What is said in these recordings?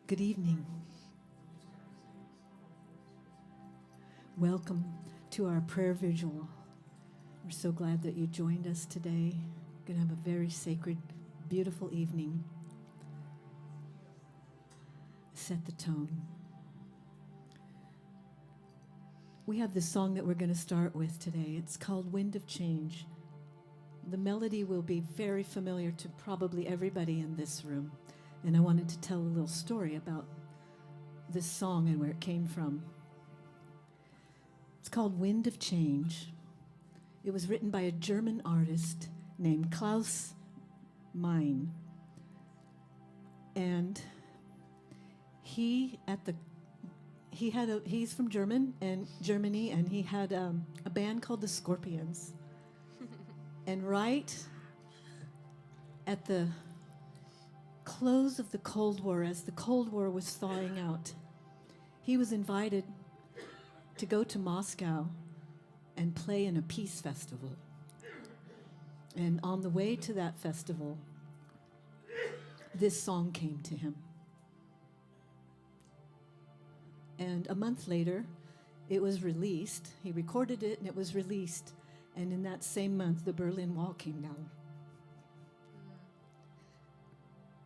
Good evening. Welcome to our prayer vigil. We're so glad that you joined us today. We're going to have a very sacred, beautiful evening. Set the tone. We have this song that we're going to start with today. It's called Wind of Change. The melody will be very familiar to probably everybody in this room. And I wanted to tell a little story about this song and where it came from. It's called Wind of Change. It was written by a German artist named Klaus Meine. And he's from Germany, and he had a band called the Scorpions. And right at the close of the Cold War, as the Cold War was thawing out, he was invited to go to Moscow and play in a peace festival. And on the way to that festival, this song came to him. And a month later, it was released. He recorded it and it was released. And in that same month, the Berlin Wall came down.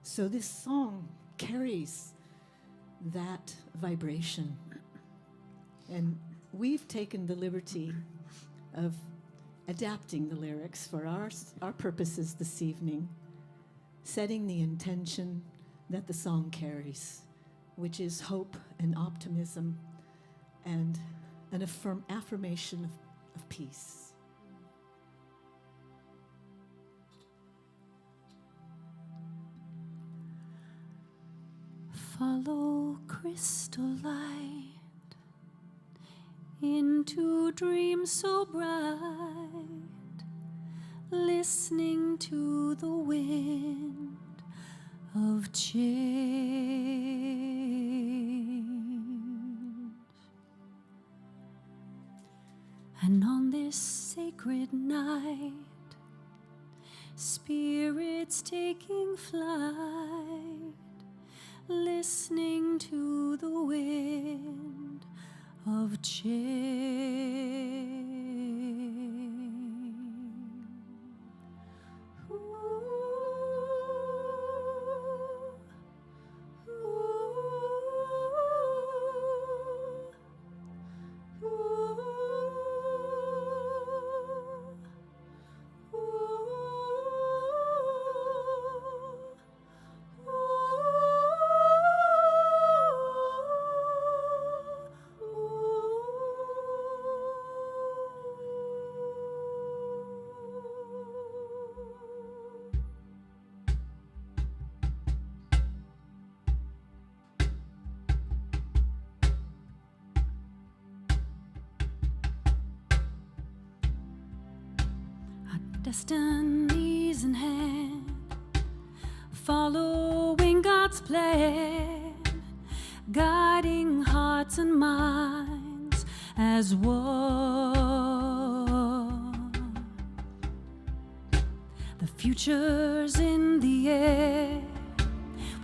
So this song carries that vibration. And we've taken the liberty of adapting the lyrics for our purposes this evening, setting the intention that the song carries, which is hope and optimism and an affirmation of peace. Follow crystal light into dreams so bright, listening to the wind of change. And on this sacred night, spirits taking flight, listening to the wind of change. Destinies in hand, following God's plan, guiding hearts and minds as one. The future's in the air,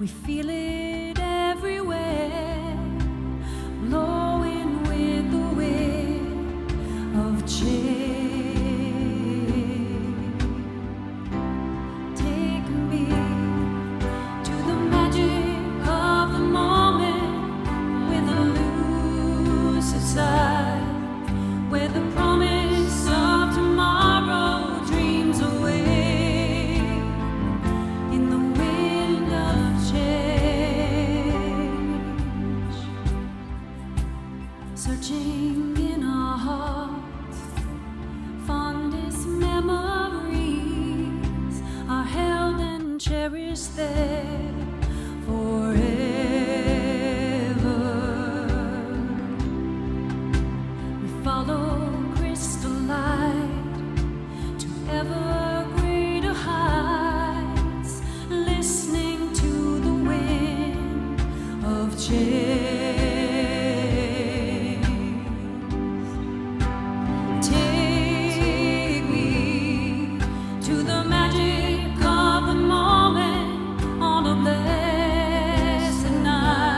we feel it everywhere, blowing with the wind of change. Where the promise of tomorrow dreams away in the wind of change. Searching in our hearts, fondest memories are held and cherished there forever. Follow crystal light to ever greater heights, listening to the wind of change. Take me to the magic of the moment on a blessed night.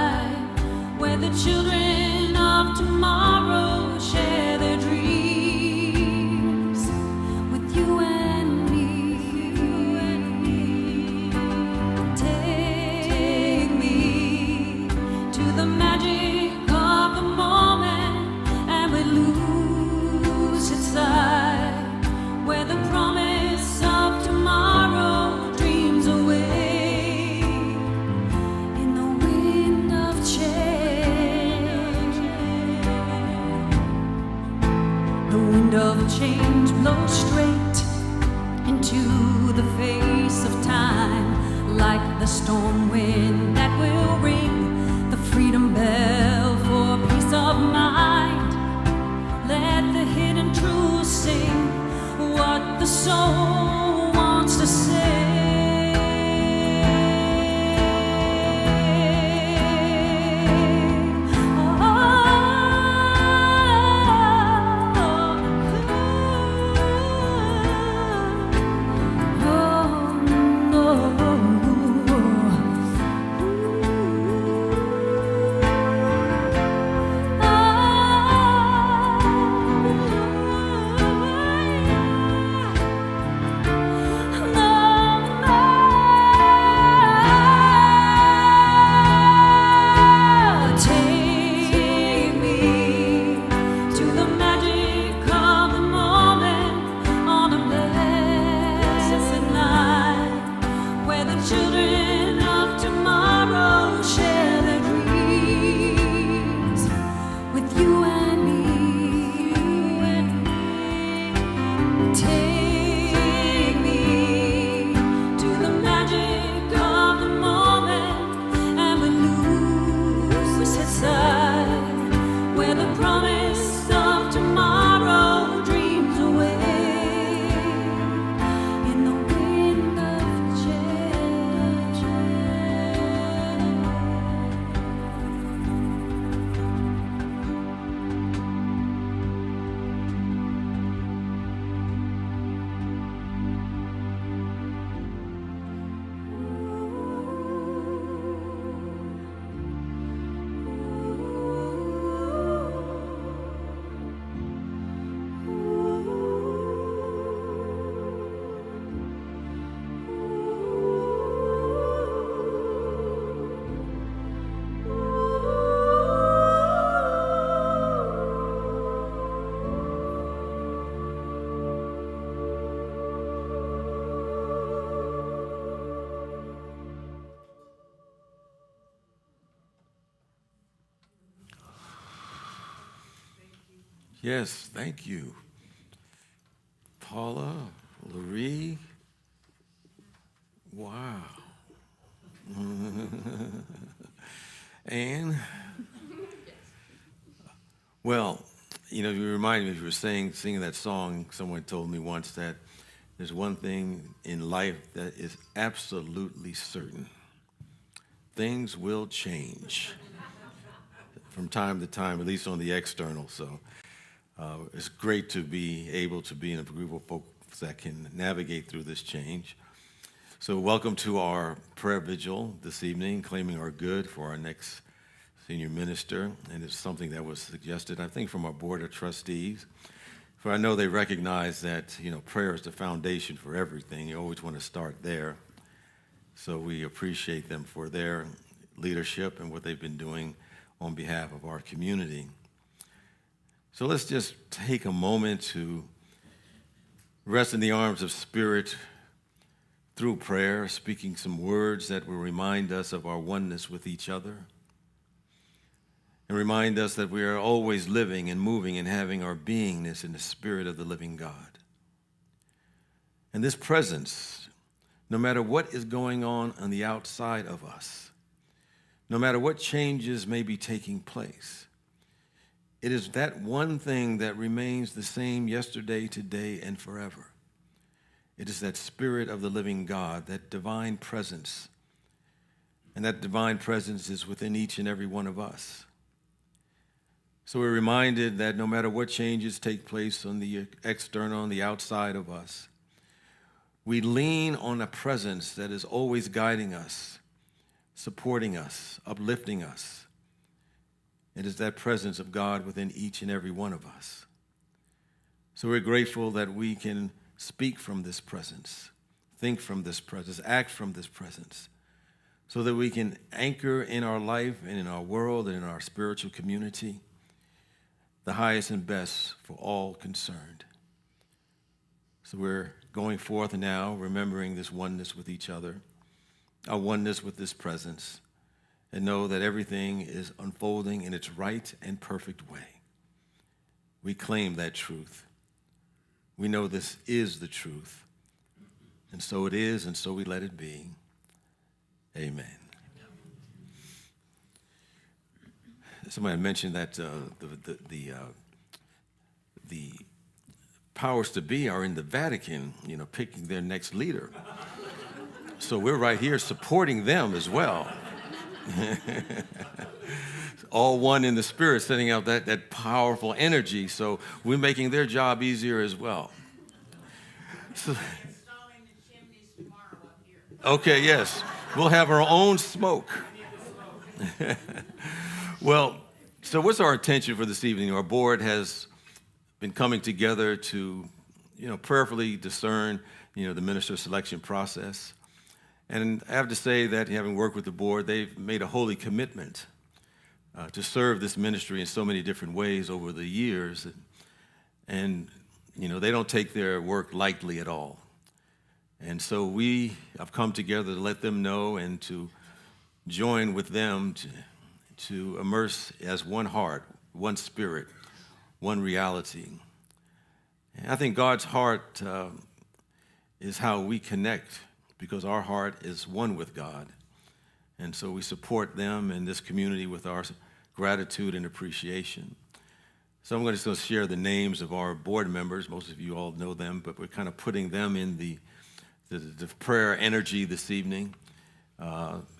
storm wind that will ring the freedom bell for peace of mind. Let the hidden truth sing what the soul wants to say. Yes, thank you. Paula, Lahre, wow. And, well, you know, you remind me, as you were singing that song, someone told me once that there's one thing in life that is absolutely certain. Things will change from time to time, at least on the external, so. It's great to be able to be in a group of folks that can navigate through this change. So welcome to our prayer vigil this evening, claiming our good for our next senior minister. And it's something that was suggested, I think, from our Board of Trustees. For I know they recognize that, you know, prayer is the foundation for everything. You always want to start there. So we appreciate them for their leadership and what they've been doing on behalf of our community. So let's just take a moment to rest in the arms of Spirit through prayer, speaking some words that will remind us of our oneness with each other and remind us that we are always living and moving and having our beingness in the Spirit of the living God. And this presence, no matter what is going on the outside of us, no matter what changes may be taking place, it is that one thing that remains the same yesterday, today, and forever. It is that Spirit of the living God, that divine presence. And that divine presence is within each and every one of us. So we're reminded that no matter what changes take place on the external, on the outside of us, we lean on a presence that is always guiding us, supporting us, uplifting us. It is that presence of God within each and every one of us. So we're grateful that we can speak from this presence, think from this presence, act from this presence, so that we can anchor in our life and in our world and in our spiritual community the highest and best for all concerned. So we're going forth now, remembering this oneness with each other, our oneness with this presence, and know that everything is unfolding in its right and perfect way. We claim that truth. We know this is the truth. And so it is, and so we let it be. Amen. Somebody mentioned that the powers to be are in the Vatican, picking their next leader. So we're right here supporting them as well. All one in the spirit, sending out that powerful energy. So we're making their job easier as well. So, okay, yes. We'll have our own smoke. Well, so what's our intention for this evening? Our board has been coming together to, prayerfully discern, the minister selection process. And I have to say that having worked with the board, they've made a holy commitment to serve this ministry in so many different ways over the years. And, they don't take their work lightly at all. And so we have come together to let them know and to join with them to immerse as one heart, one spirit, one reality. And I think God's heart is how we connect, because our heart is one with God. And so we support them in this community with our gratitude and appreciation. So I'm just going to share the names of our board members. Most of you all know them, but we're kind of putting them in the prayer energy this evening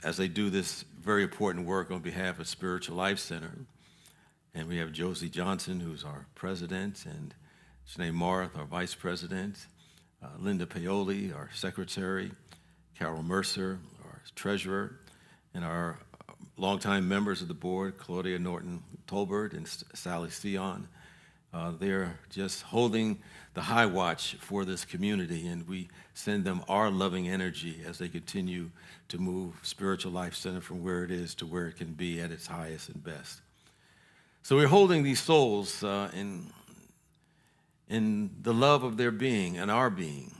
as they do this very important work on behalf of Spiritual Life Center. And we have Josie Johnson, who's our president, and Sinead Marth, our vice president, Linda Paoli, our secretary, Carol Mercer, our treasurer, and our longtime members of the board, Claudia Norton-Tolbert and Sally Sion. They're just holding the high watch for this community, and we send them our loving energy as they continue to move Spiritual Life Center from where it is to where it can be at its highest and best. So we're holding these souls in the love of their being and our being,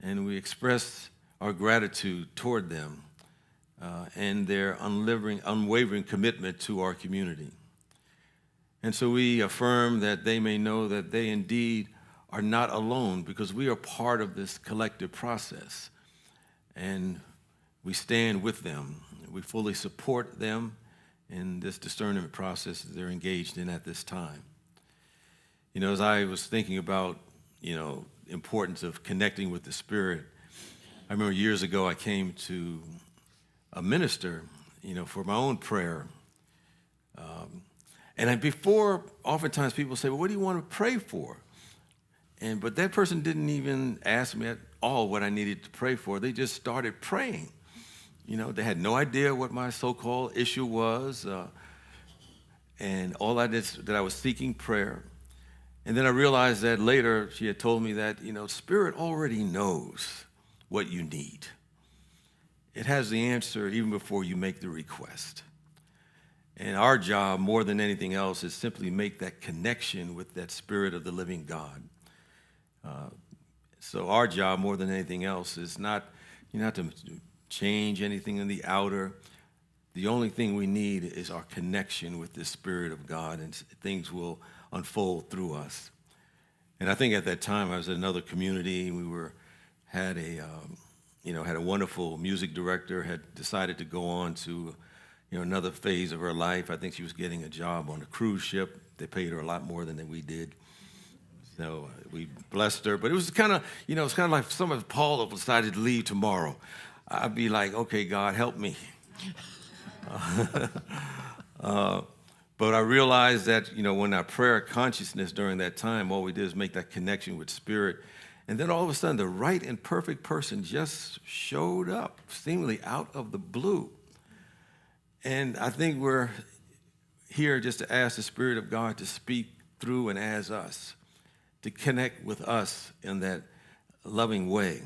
and we express our gratitude toward them and their unwavering commitment to our community. And so we affirm that they may know that they indeed are not alone, because we are part of this collective process. And we stand with them. We fully support them in this discernment process that they're engaged in at this time. As I was thinking about, importance of connecting with the Spirit, I remember years ago I came to a minister, for my own prayer. And before, oftentimes people say, well, what do you want to pray for? But that person didn't even ask me at all what I needed to pray for. They just started praying. They had no idea what my so-called issue was. And all I did that I was seeking prayer. And then I realized that later she had told me that, Spirit already knows what you need. It has the answer even before you make the request. And our job, more than anything else, is simply make that connection with that Spirit of the living God. So our job, more than anything else, is not to change anything in the outer. The only thing we need is our connection with the Spirit of God, and things will unfold through us. And I think at that time I was in another community. We had a wonderful music director, had decided to go on to another phase of her life. I think she was getting a job on a cruise ship. They paid her a lot more than we did. So we blessed her. But it was kind of, it's kind of like some of Paula decided to leave tomorrow. I'd be like, okay, God, help me. But I realized that, when our prayer consciousness during that time, all we did is make that connection with Spirit. And then all of a sudden, the right and perfect person just showed up, seemingly out of the blue. And I think we're here just to ask the Spirit of God to speak through and as us, to connect with us in that loving way.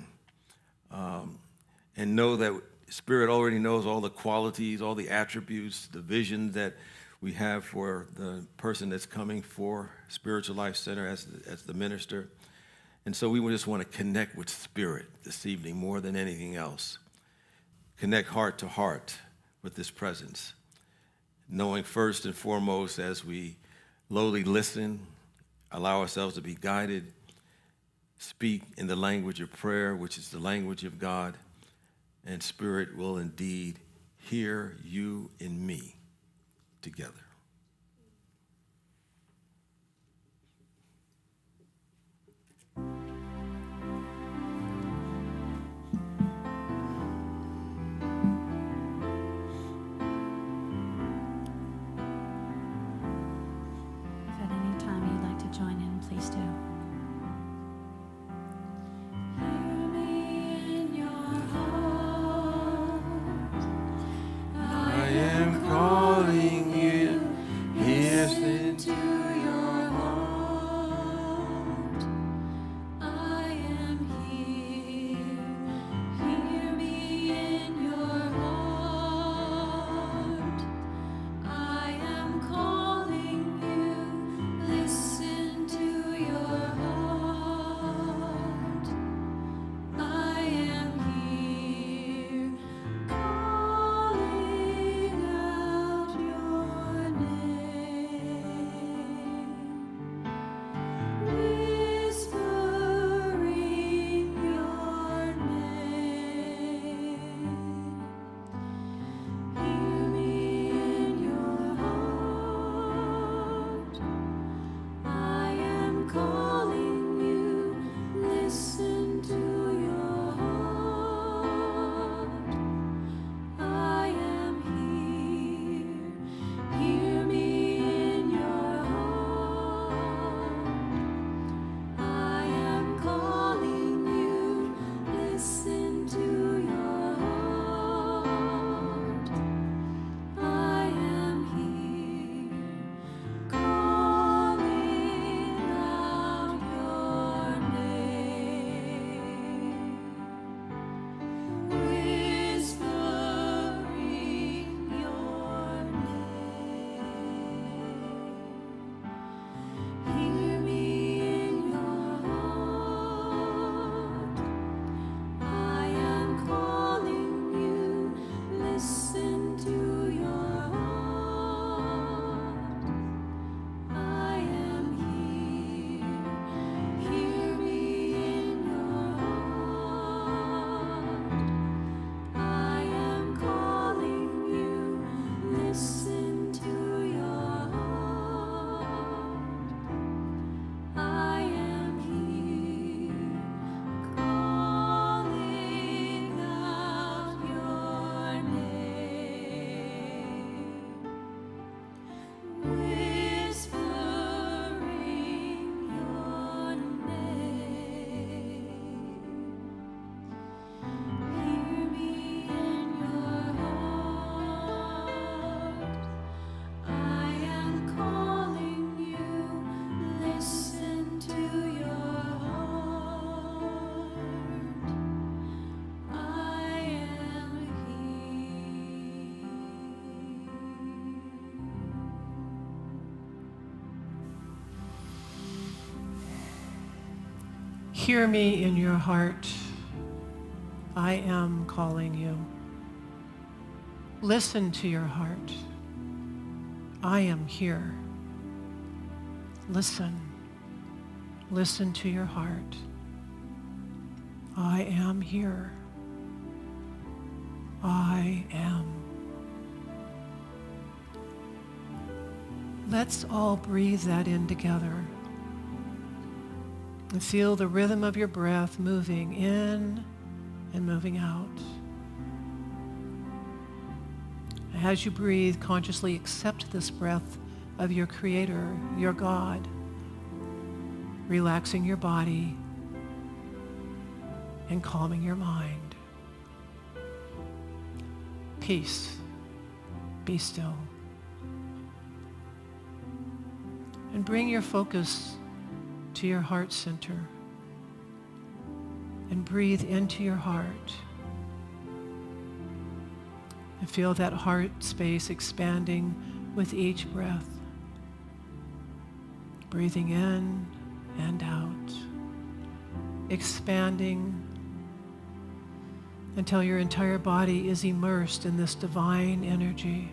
And know that Spirit already knows all the qualities, all the attributes, the vision that we have for the person that's coming for Spiritual Life Center as the minister. And so we just want to connect with Spirit this evening more than anything else. Connect heart to heart with this presence, knowing first and foremost as we lowly listen, allow ourselves to be guided, speak in the language of prayer, which is the language of God, and Spirit will indeed hear you and me together. If at any time you'd like to join in, please do. Hear me in your heart. I am calling you, listen to your heart. I am here. Hear me in your heart. I am calling you. Listen to your heart. I am here. Calling out your name. Whispering your name. Hear me in your heart. I am calling you. Listen to your heart. I am here. Hear me in your heart. I am calling you. Listen to your heart. I am here. Calling out your name. Whispering your name. Hear me in your heart. I am calling you. Listen to your heart. I am here. Hear me in your heart. I am calling you. Listen to your heart. I am here. Calling out your name. Whispering your name. Hear me in your heart. I am calling you. Listen to your heart. I am Hear me in your heart. I am calling you. Listen to your heart. I am here. Listen. Listen to your heart. I am here. I am. Let's all breathe that in together. And feel the rhythm of your breath moving in and moving out. As you breathe, consciously accept this breath of your Creator, your God, relaxing your body and calming your mind. Peace. Be still. And bring your focus to your heart center and breathe into your heart and feel that heart space expanding with each breath, breathing in and out, expanding until your entire body is immersed in this divine energy.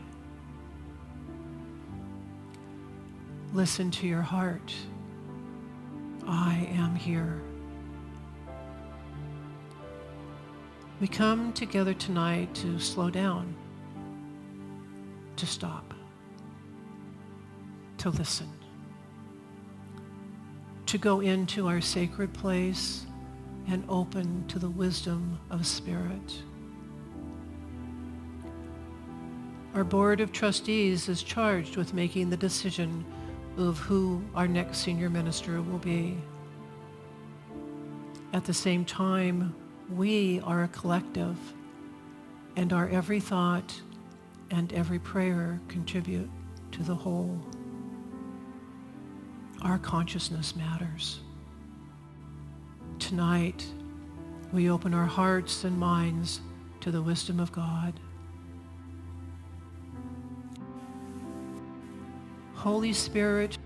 Listen to your heart. I am here. We come together tonight to slow down, to stop, to listen, to go into our sacred place and open to the wisdom of Spirit. Our Board of Trustees is charged with making the decision of who our next senior minister will be. At the same time, we are a collective, and our every thought and every prayer contribute to the whole. Our consciousness matters. Tonight, we open our hearts and minds to the wisdom of God. Holy Spirit,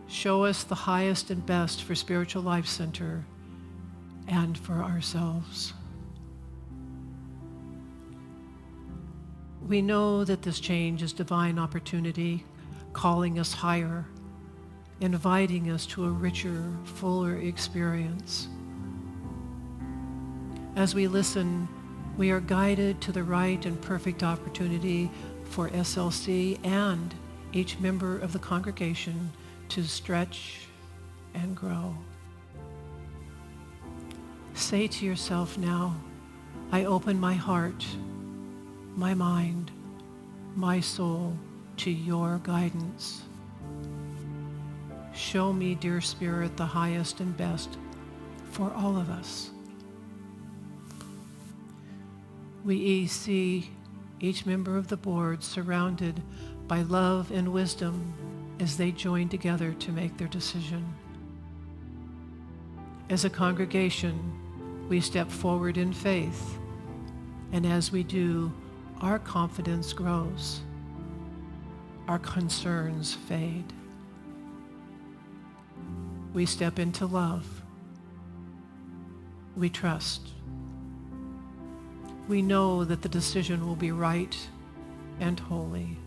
show us the highest and best for Spiritual Life Center and for ourselves. We know that this change is divine opportunity, calling us higher, inviting us to a richer, fuller experience. As we listen, we are guided to the right and perfect opportunity for SLC and each member of the congregation to stretch and grow. Say to yourself now, I open my heart, my mind, my soul to your guidance. Show me, dear Spirit, the highest and best for all of us. We see each member of the board surrounded by love and wisdom as they join together to make their decision. As a congregation, we step forward in faith, and as we do, our confidence grows. Our concerns fade. We step into love. We trust. We know that the decision will be right and holy.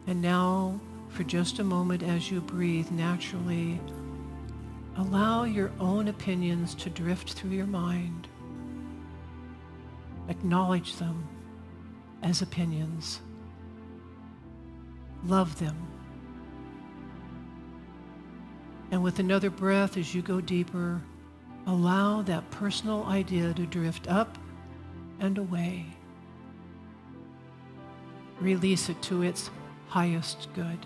And now, for just a moment as you breathe naturally, allow your own opinions to drift through your mind. Acknowledge them as opinions. Love them. And with another breath as you go deeper, allow that personal idea to drift up and away. Release it to its highest good.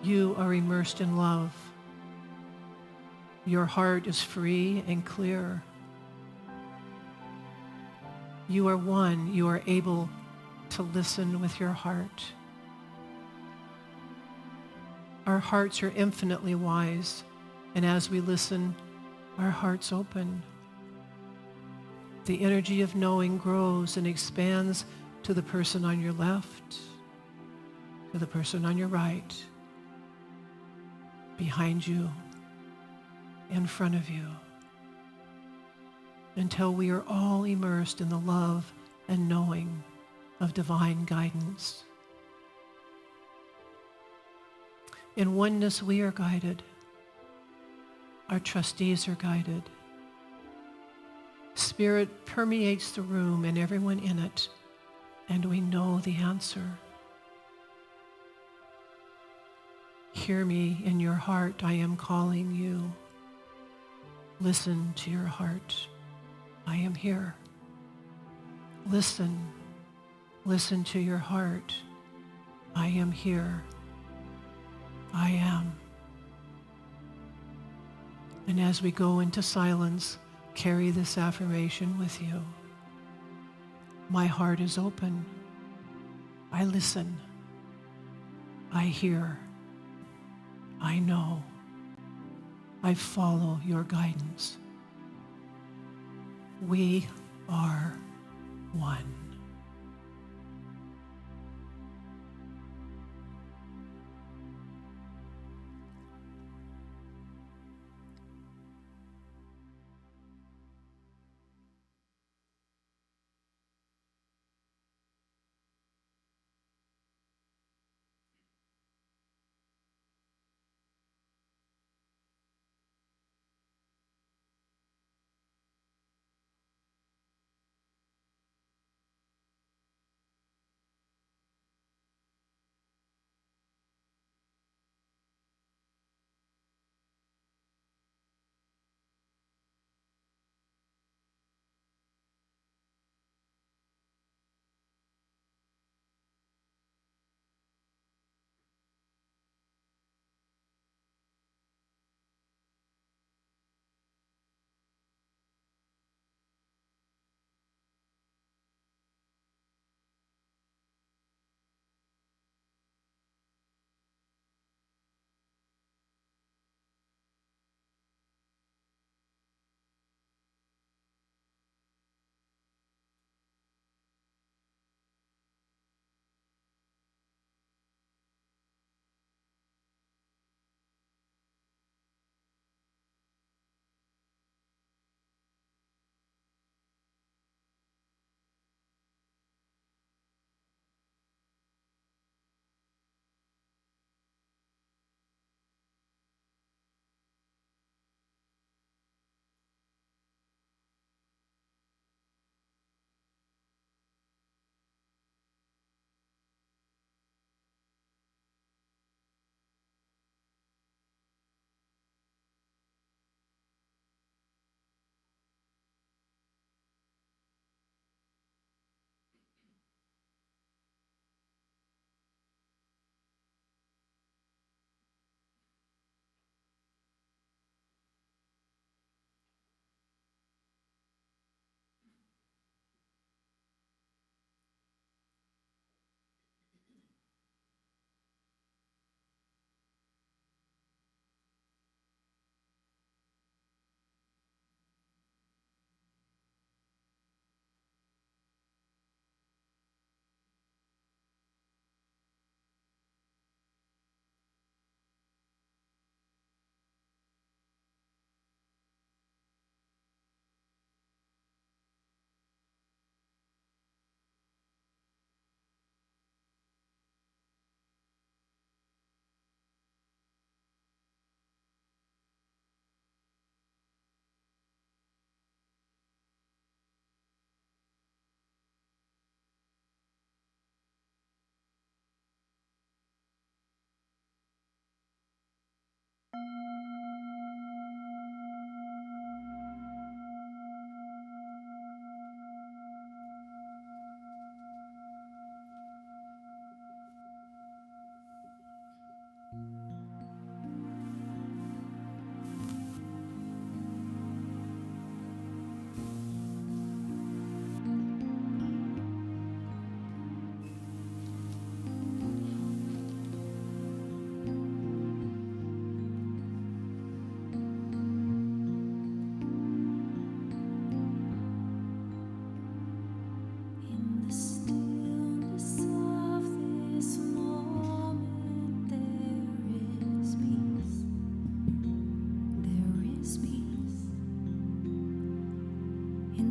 You are immersed in love. Your heart is free and clear. You are one. You are able to listen with your heart. Our hearts are infinitely wise, and as we listen, our hearts open. The energy of knowing grows and expands to the person on your left, to the person on your right, behind you, in front of you, until we are all immersed in the love and knowing of divine guidance. In oneness, we are guided. Our trustees are guided. Spirit permeates the room and everyone in it, and we know the answer. Hear me in your heart, I am calling you. Listen to your heart, I am here. Listen to your heart, I am here. I am. And as we go into silence, carry this affirmation with you. My heart is open. I listen. I hear. I know. I follow your guidance. We are one.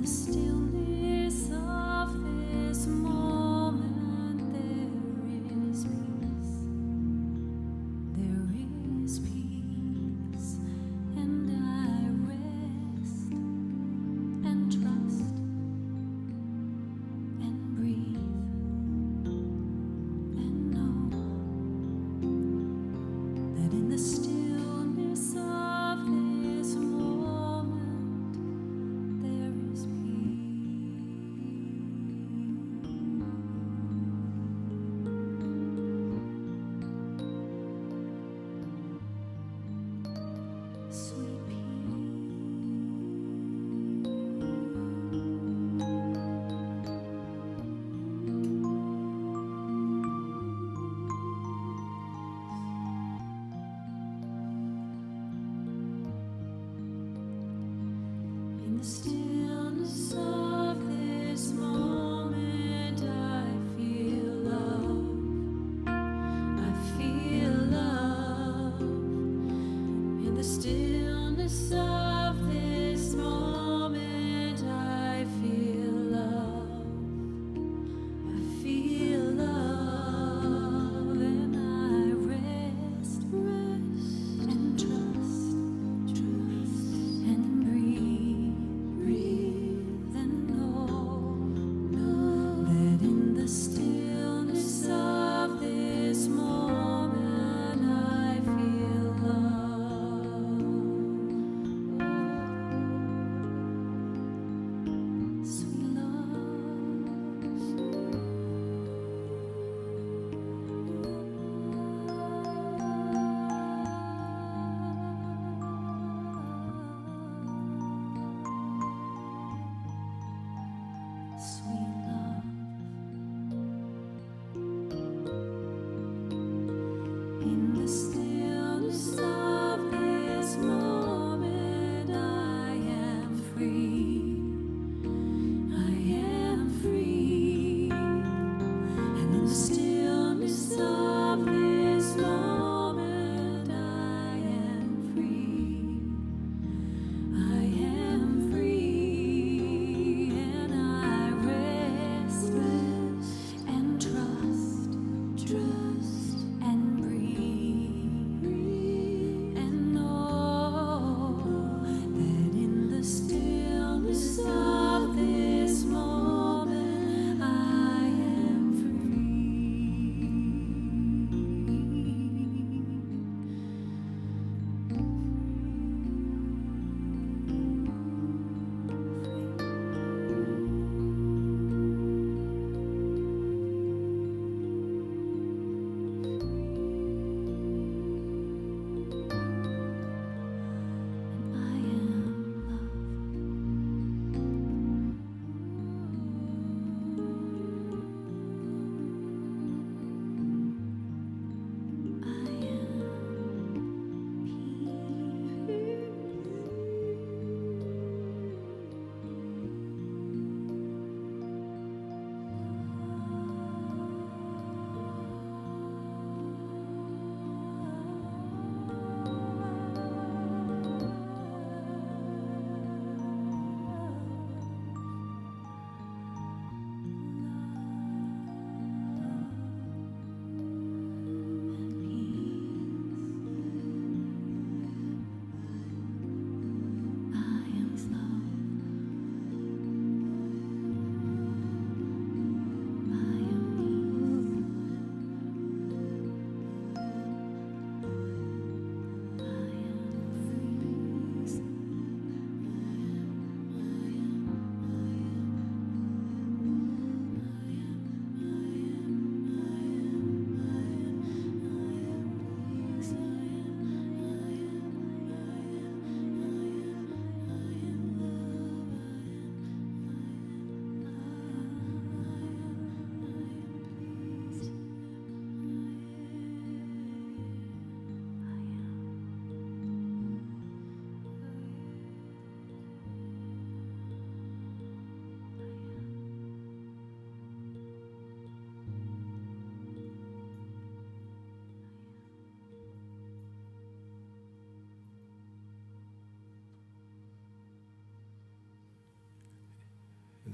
the stillness of this moment, there is peace. There is peace, and I rest and trust and breathe and know that in the stillness of this moment there is peace, sweet in the stillness of this moment, I feel love. I feel love. In the stillness of this moment, I feel love. I feel love, and I rest and trust and breathe.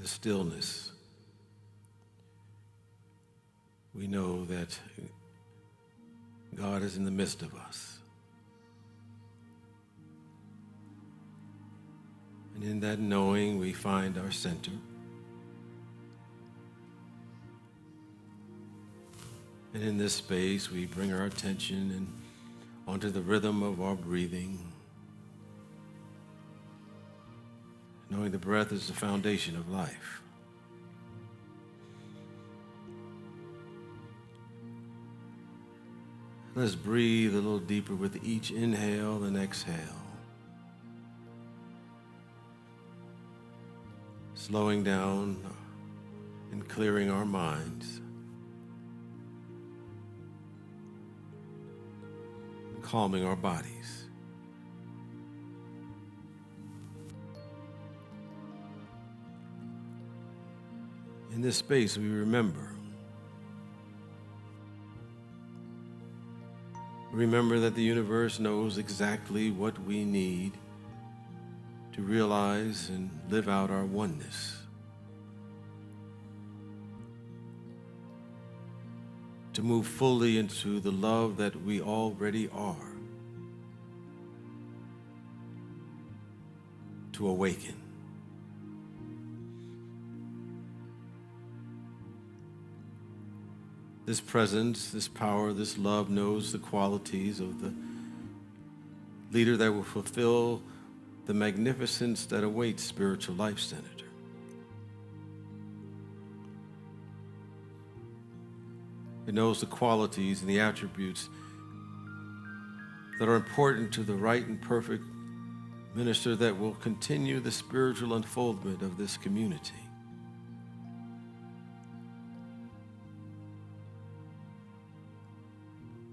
the stillness, we know that God is in the midst of us. And in that knowing, we find our center. And in this space, we bring our attention onto the rhythm of our breathing, knowing the breath is the foundation of life. Let's breathe a little deeper with each inhale and exhale, slowing down and clearing our minds, calming our bodies. In this space, we remember that the universe knows exactly what we need to realize and live out our oneness. To move fully into the love that we already are. To awaken. This presence, this power, this love knows the qualities of the leader that will fulfill the magnificence that awaits Spiritual Life Center. It knows the qualities and the attributes that are important to the right and perfect minister that will continue the spiritual unfoldment of this community.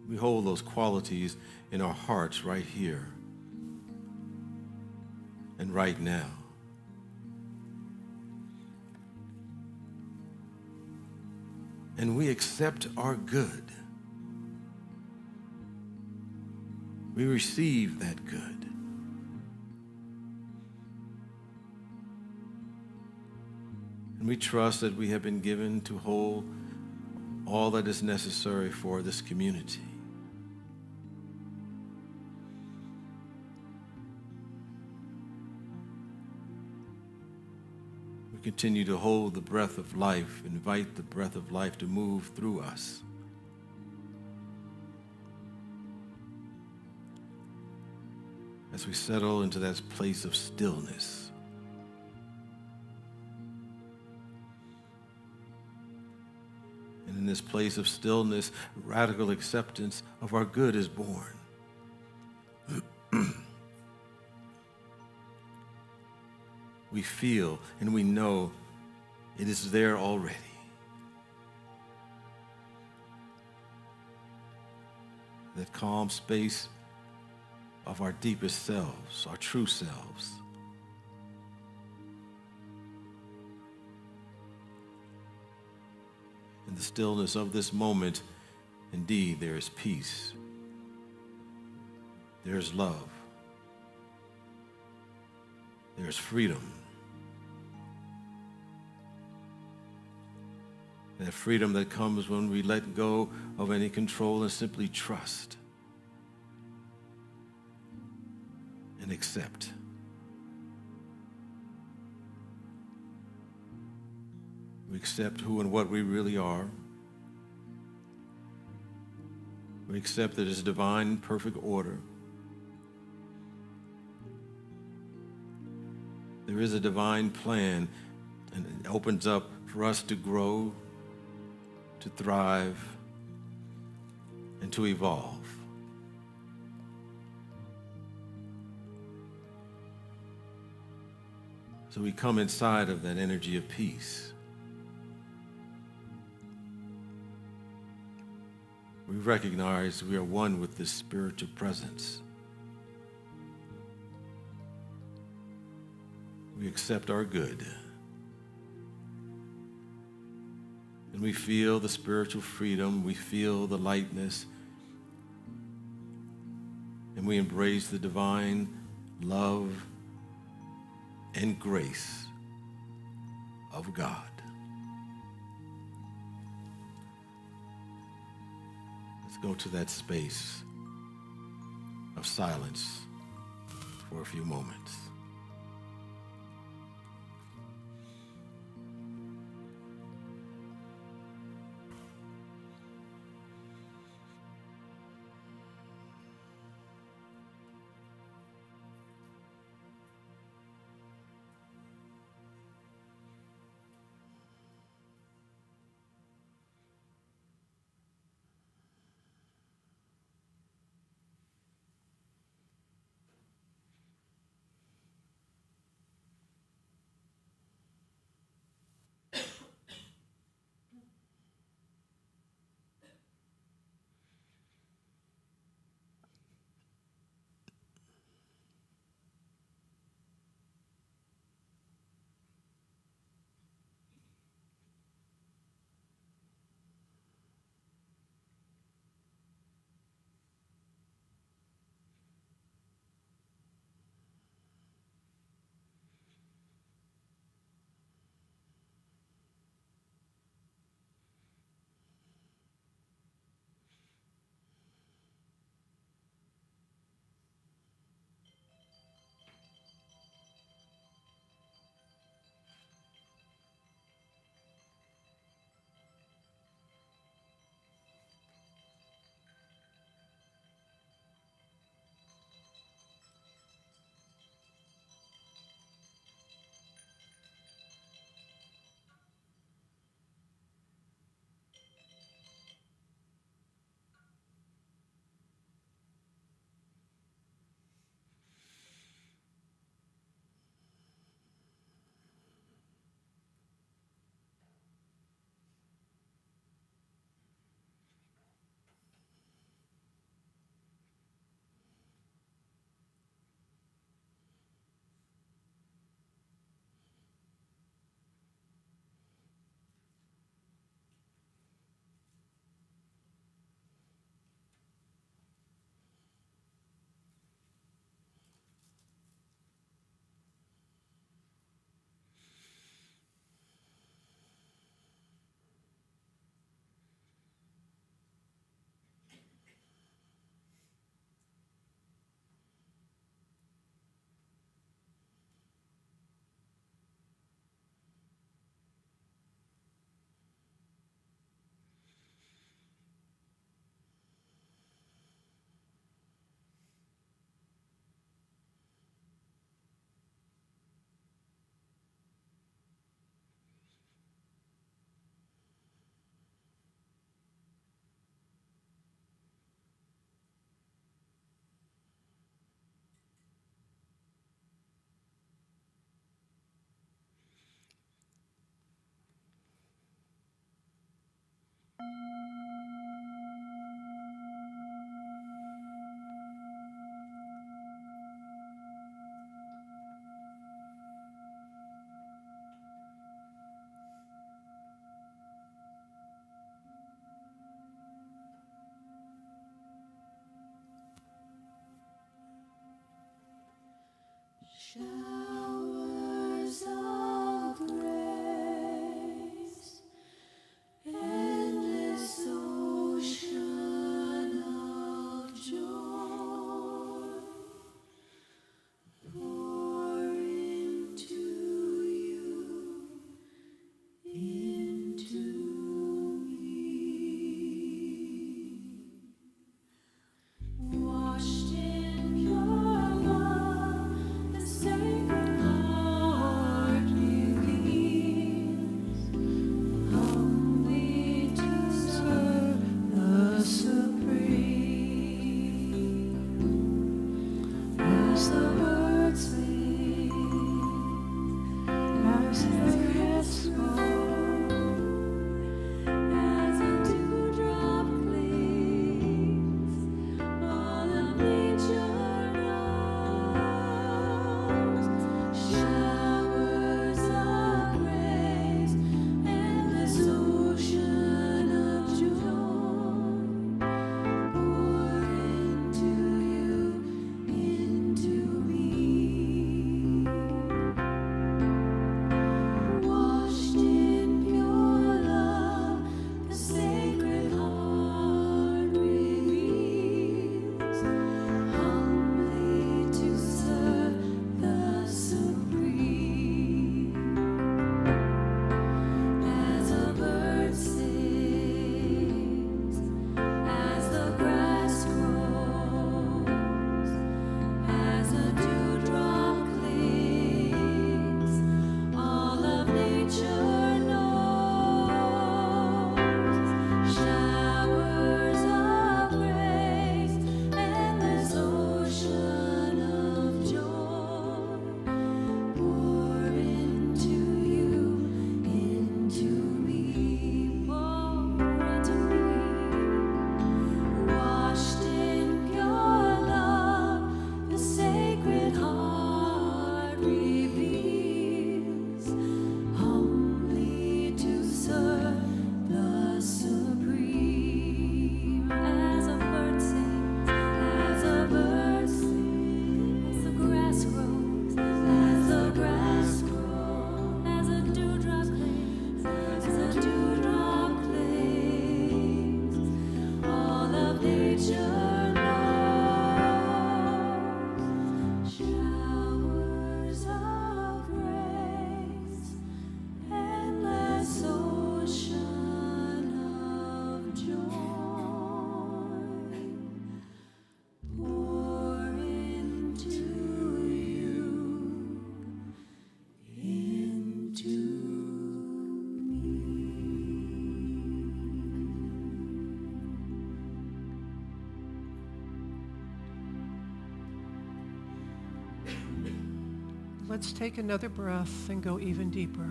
We hold those qualities in our hearts right here and right now. And we accept our good. We receive that good. And we trust that we have been given to hold all that is necessary for this community. We continue to hold the breath of life, invite the breath of life to move through us. As we settle into that place of stillness. And in this place of stillness, radical acceptance of our good is born. We feel and we know it is there already. That calm space of our deepest selves, our true selves. In the stillness of this moment, indeed, there is peace. There's love. There's freedom. That freedom that comes when we let go of any control and simply trust and accept. We accept who and what we really are. We accept that it's divine, perfect order. There is a divine plan, and it opens up for us to grow, to thrive, and to evolve. So we come inside of that energy of peace. We recognize we are one with this spiritual presence. We accept our good. And we feel the spiritual freedom. We feel the lightness. And we embrace the divine love and grace of God. Let's go to that space of silence for a few moments. Showers of grace, endless ocean of joy, pour into you, into me, washed in pure love, the sacred heart reveals, humbly to serve the Supreme. As the birds sing, as the crickets song, as a dewdrop clings, all of nature knows. Showers of grace, endless ocean of joy, pour into you, into me. Let's take another breath and go even deeper.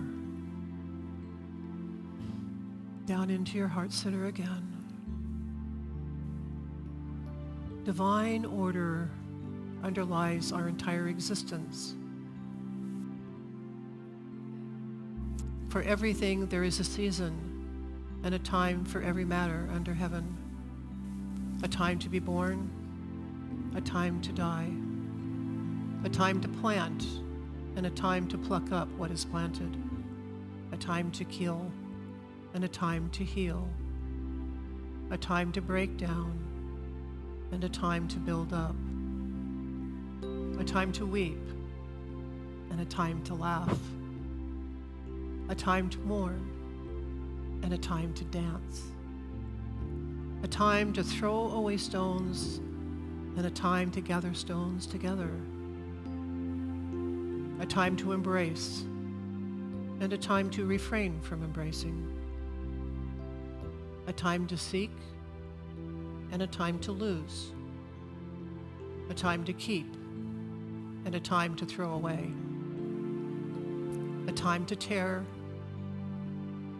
Down into your heart center again. Divine order underlies our entire existence. For everything there is a season and a time for every matter under heaven. A time to be born, a time to die, a time to plant, and a time to pluck up what is planted, a time to kill, and a time to heal, a time to break down, and a time to build up, a time to weep, and a time to laugh, a time to mourn, and a time to dance, a time to throw away stones, and a time to gather stones together, a time to embrace, and a time to refrain from embracing, a time to seek, and a time to lose, a time to keep, and a time to throw away, a time to tear,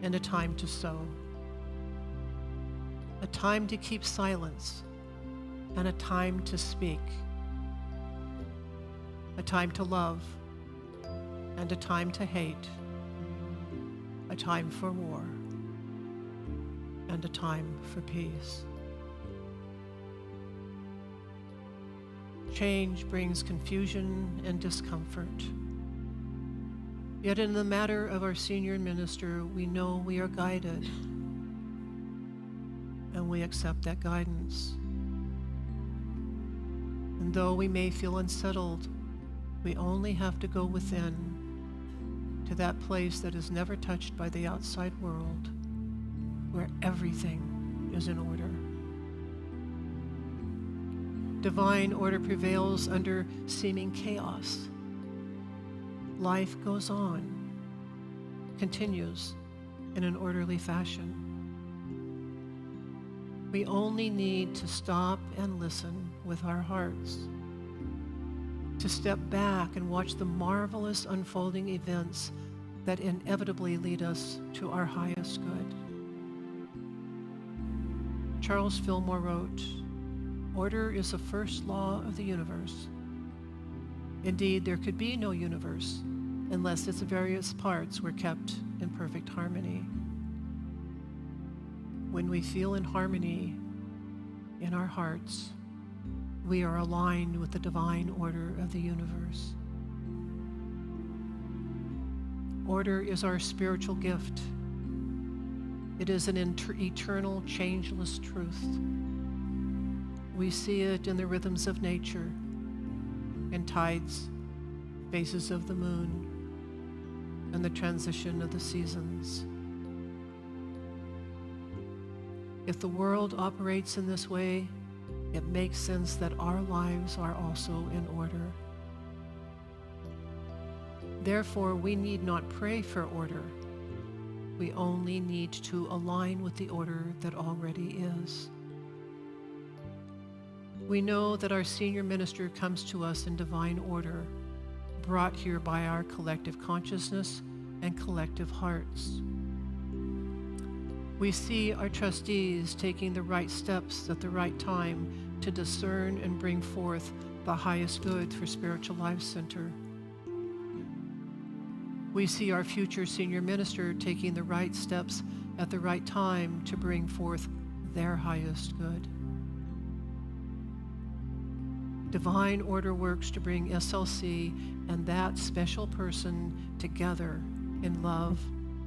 and a time to sow, a time to keep silence, and a time to speak, a time to love, and a time to hate, a time for war, and a time for peace. Change brings confusion and discomfort. Yet in the matter of our senior minister, we know we are guided, and we accept that guidance. And though we may feel unsettled, we only have to go within to that place that is never touched by the outside world, where everything is in order. Divine order prevails under seeming chaos. Life goes on, continues in an orderly fashion. We only need to stop and listen with our hearts, to step back and watch the marvelous unfolding events that inevitably lead us to our highest good. Charles Fillmore wrote, "Order is the first law of the universe. Indeed, there could be no universe unless its various parts were kept in perfect harmony." When we feel in harmony in our hearts, we are aligned with the divine order of the universe. Order is our spiritual gift. It is an eternal, changeless truth. We see it in the rhythms of nature, in tides, phases of the moon, and the transition of the seasons. If the world operates in this way, it makes sense that our lives are also in order. Therefore, we need not pray for order. We only need to align with the order that already is. We know that our senior minister comes to us in divine order, brought here by our collective consciousness and collective hearts. We see our trustees taking the right steps at the right time to discern and bring forth the highest good for Spiritual Life Center. We see our future senior minister taking the right steps at the right time to bring forth their highest good. Divine order works to bring SLC and that special person together in love,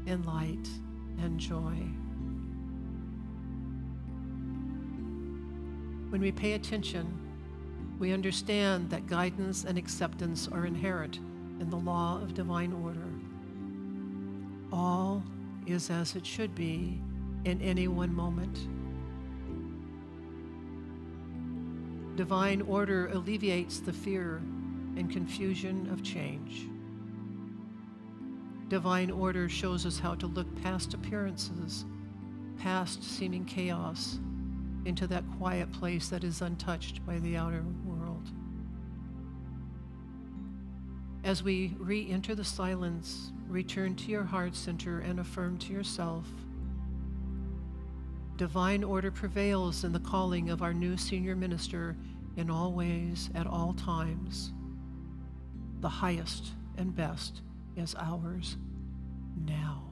in light, and joy. When we pay attention, we understand that guidance and acceptance are inherent in the law of divine order. All is as it should be in any one moment. Divine order alleviates the fear and confusion of change. Divine order shows us how to look past appearances, past seeming chaos, into that quiet place that is untouched by the outer world. As we re-enter the silence, return to your heart center and affirm to yourself, divine order prevails in the calling of our new senior minister in all ways, at all times. The highest and best is ours now.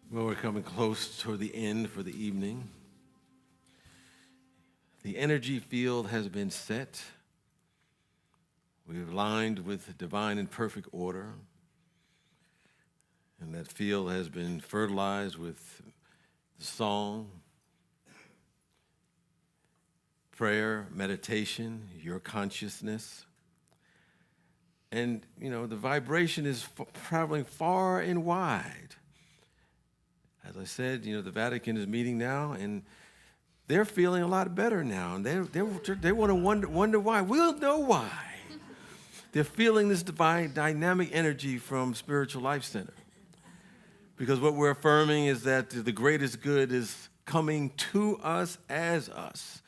Well, we're coming close toward the end for the evening. The energy field has been set. We've aligned with divine and perfect order. And that field has been fertilized with the song, prayer, meditation, your consciousness. And, the vibration is traveling far and wide. As I said, the Vatican is meeting now, and they're feeling a lot better now. And they want to wonder why. We'll know why. They're feeling this divine dynamic energy from Spiritual Life Center. Because what we're affirming is that the greatest good is coming to us as us.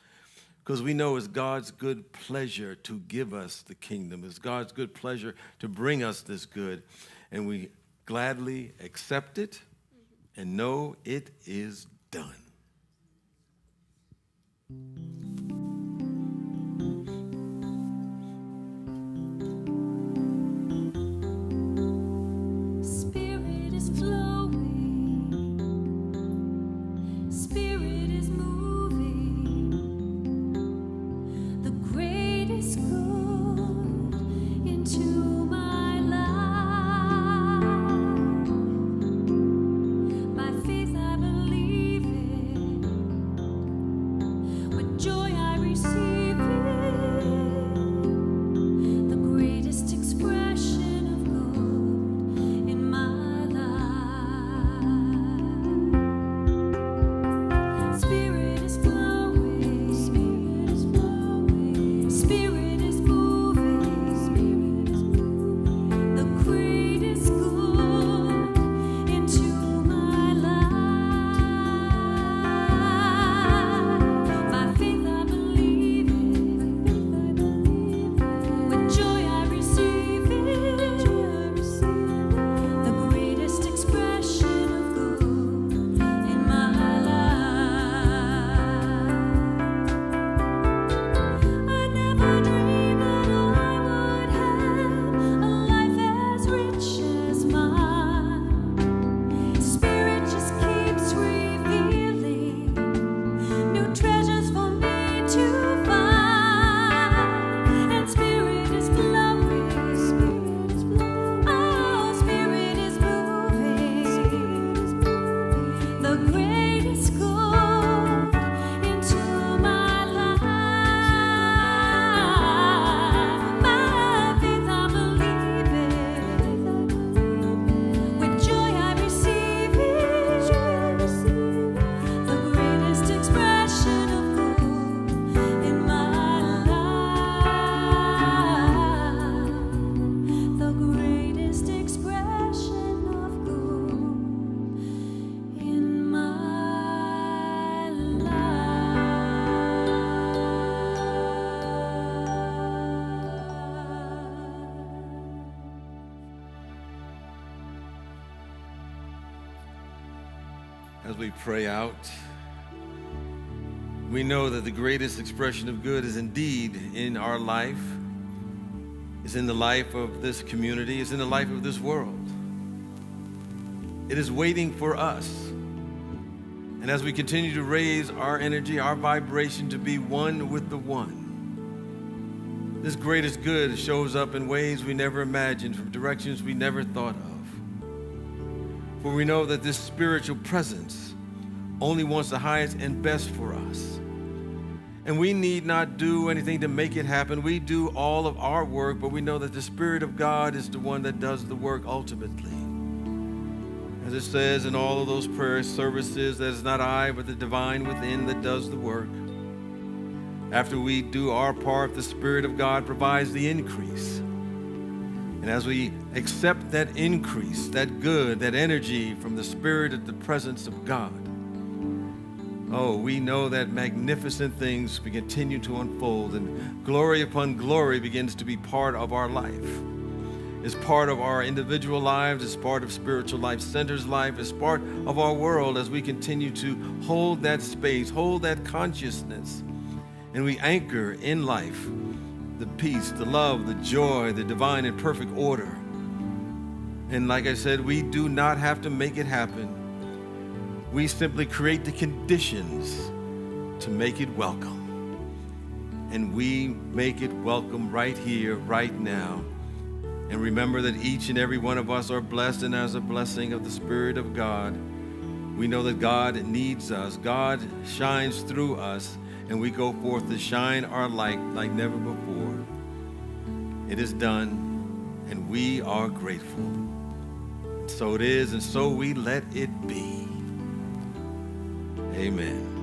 Because we know it's God's good pleasure to give us the kingdom. It's God's good pleasure to bring us this good. And we gladly accept it and know it is done. Spirit is flowing as we pray out, we know that the greatest expression of good is indeed in our life, is in the life of this community, is in the life of this world. It is waiting for us. And as we continue to raise our energy, our vibration to be one with the one, this greatest good shows up in ways we never imagined, from directions we never thought of. For we know that this spiritual presence only wants the highest and best for us. And we need not do anything to make it happen. We do all of our work, but we know that the Spirit of God is the one that does the work ultimately. As it says in all of those prayer services, that it's not I, but the divine within that does the work. After we do our part, the Spirit of God provides the increase. And as we accept that increase, that good, that energy from the Spirit of the presence of God, oh, we know that magnificent things will continue to unfold, and glory upon glory begins to be part of our life. It's part of our individual lives, it's part of Spiritual Life Center's life, it's part of our world as we continue to hold that space, hold that consciousness, and we anchor in life the peace, the love, the joy, the divine and perfect order. And like I said, we do not have to make it happen. We simply create the conditions to make it welcome. And we make it welcome right here, right now. And remember that each and every one of us are blessed, and as a blessing of the Spirit of God, we know that God needs us. God shines through us, and we go forth to shine our light like never before. It is done, and we are grateful. So it is, and so we let it be. Amen.